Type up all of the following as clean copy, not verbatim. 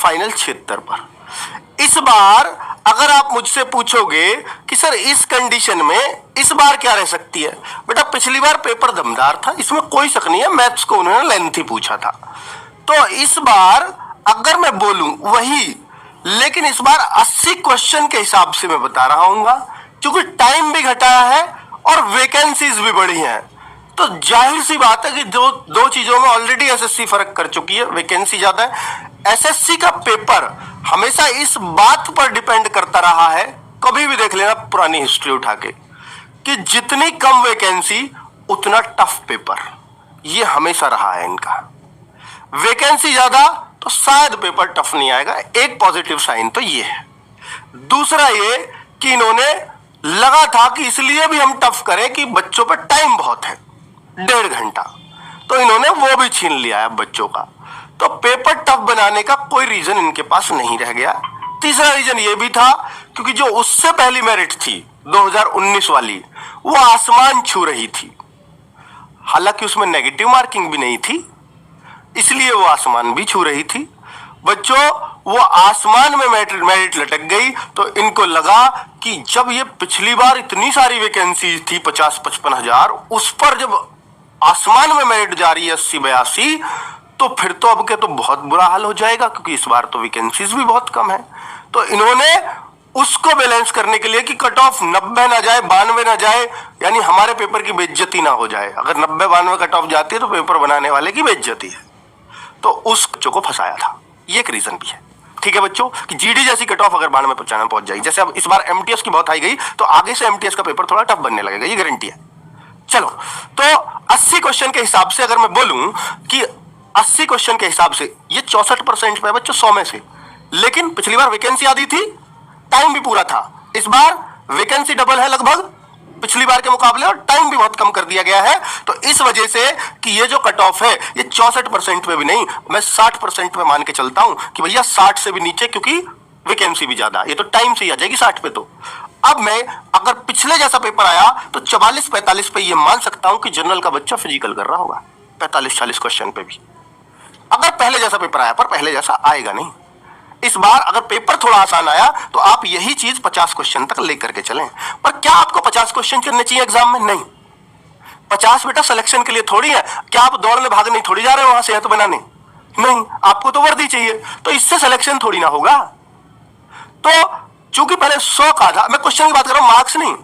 Final 76 पर। इस बार अगर आप मुझसे पूछोगे कि सर इस कंडीशन में इस बार क्या रह सकती है, बेटा पिछली बार पेपर दमदार था, इसमें कोई शक नहीं है, मैथ्स को उन्होंने लेंथी पूछा था। तो इस बार अगर मैं बोलूं वही, लेकिन इस बार 80 क्वेश्चन के हिसाब से मैं बता रहा हूंगा, क्योंकि टाइम भी घटाया है और वैकेंसीज भी बढ़ी हैं। तो जाहिर सी बात है कि दो चीजों में ऑलरेडी एसएससी फर्क कर चुकी है, वैकेंसी ज्यादा है। एसएससी का पेपर हमेशा इस बात पर डिपेंड करता रहा है, कभी भी देख लेना पुरानी हिस्ट्री उठा के, कि जितनी कम वैकेंसी उतना टफ पेपर, ये हमेशा रहा है इनका। वैकेंसी ज्यादा तो शायद पेपर टफ नहीं आएगा, एक पॉजिटिव साइन तो ये है। दूसरा ये कि इन्होंने लगा था कि इसलिए भी हम टफ करें कि बच्चों पर टाइम बहुत है, 1.5 घंटा, तो इन्होंने वो भी छीन लिया है बच्चों का। तो पेपर टफ बनाने का कोई रीजन इनके पास नहीं रह गया। तीसरा रीजन ये भी था क्योंकि जो उससे पहली मेरिट थी 2019 वाली, वो आसमान छू रही थी। हालांकि उसमें नेगेटिव मार्किंग भी नहीं थी, इसलिए वो आसमान भी छू रही थी। बच्चों, वो आसमान में मेरिट लटक गई, तो इनको लगा कि जब ये पिछली बार इतनी सारी वैकेंसी थी 50-55 हजार, उस पर जब आसमान में मेरिट जा रही है 80-82, तो फिर तो अब के तो बहुत बुरा हाल हो जाएगा, क्योंकि इस बार तो वैकेंसीज भी बहुत कम है। तो इन्होंने उसको बैलेंस करने के लिए कि कट ऑफ 90 ना जाए, 92 ना जाए, यानी हमारे पेपर की बेइज्जती ना हो जाए। अगर 90-92 कट ऑफ जाती है तो पेपर बनाने वाले की बेइज्जती है, तो उस बच्चों को फंसाया था। ये एक रीजन भी है, ठीक है बच्चों, कि जीडी जैसी कट ऑफ अगर 92 पहुंच जाएगी, जैसे अब इस बार एमटीएस की बहुत हाई गई, तो आगे से एमटीएस का पेपर थोड़ा टफ बनने लगेगा, ये गारंटी है। चलो, तो 80 क्वेश्चन के हिसाब से अगर मैं बोलूं कि 80 क्वेश्चन के हिसाब से ये 64% पे बच्चों 100 में से। लेकिन पिछली बार वैकेंसी आधी थी, टाइम भी पूरा था। इस बार वैकेंसी डबल है लगभग पिछली बार के मुकाबले, और टाइम भी बहुत कम कर दिया गया है। तो इस वजह से कि ये जो कट ऑफ है ये 64% पे भी नहीं, मैं 60% पे मान के चलता हूं कि भैया 60 से भी नीचे, क्योंकि वैकेंसी भी ज्यादा, ये तो टाइम से ही आ जाएगी 60 पे। तो अब मैं अगर पिछले जैसा पेपर आया तो 44-45 पे ये मान सकता हूं कि जनरल का बच्चा फिजिकल कर रहा होगा 45-40 क्वेश्चन पे भी, अगर पहले जैसा पेपर आया। पर पहले जैसा आएगा नहीं। इस बार अगर पेपर थोड़ा आसान आया तो आप यही चीज 50 क्वेश्चन तक लेकर के चलें। पर क्या आपको 50 क्वेश्चन करने चाहिए एग्जाम में? नहीं। 50 बेटा सिलेक्शन के लिए थोड़ी है। क्या आप दौड़ने भागने थोड़ी जा रहे हो वहां सेहत बनाने? नहीं, आपको तो वर्दी चाहिए, तो इससे सिलेक्शन थोड़ी ना होगा। तो चूंकि पहले 100 का था, मैं क्वेश्चन की बात कर रहा हूं, मार्क्स नहीं,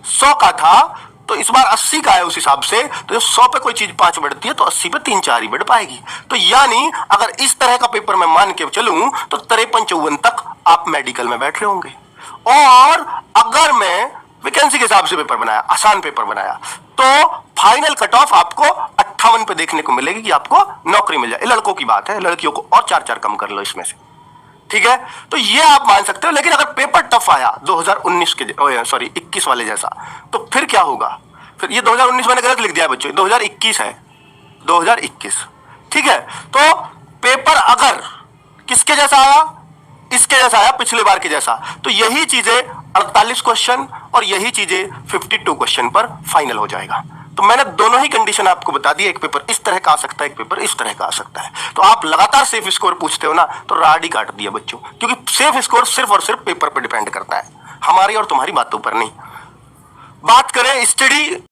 100 का था, तो इस बार 80 का है। उस हिसाब से तो 100 पे कोई चीज 5 बढ़ती है तो 80 पे 3-4 ही बढ़ पाएगी। तो यानी अगर इस तरह का पेपर मैं मान के चलूं तो 53-54 तक आप मेडिकल में बैठ रहे होंगे। और अगर मैं वैकेंसी के हिसाब से पेपर बनाया, आसान पेपर बनाया, तो फाइनल कट ऑफ आपको 58 पे देखने को मिलेगी कि आपको नौकरी मिल जाए। लड़कों की बात है, लड़कियों को और 4-4 कम कर लो इसमें से, ठीक है। तो ये आप मान सकते हो। लेकिन अगर पेपर टफ आया 2019 के, सॉरी 21 वाले जैसा, तो फिर क्या होगा? फिर ये 2019 मैंने गलत लिख दिया है बच्चों, 2021 है, 2021, ठीक है। तो पेपर अगर किसके जैसा आया, इसके जैसा आया, पिछले बार के जैसा, तो यही चीजें 48 क्वेश्चन और यही चीजें 52 क्वेश्चन पर फाइनल हो जाएगा। तो मैंने दोनों ही कंडीशन आपको बता दी, एक पेपर इस तरह का आ सकता है, एक पेपर इस तरह का आ सकता है। तो आप लगातार सेफ स्कोर पूछते हो ना, तो राड ही काट दिया बच्चों, क्योंकि सेफ स्कोर सिर्फ और सिर्फ पेपर पर डिपेंड करता है, हमारी और तुम्हारी बातों पर नहीं। बात करें स्टडी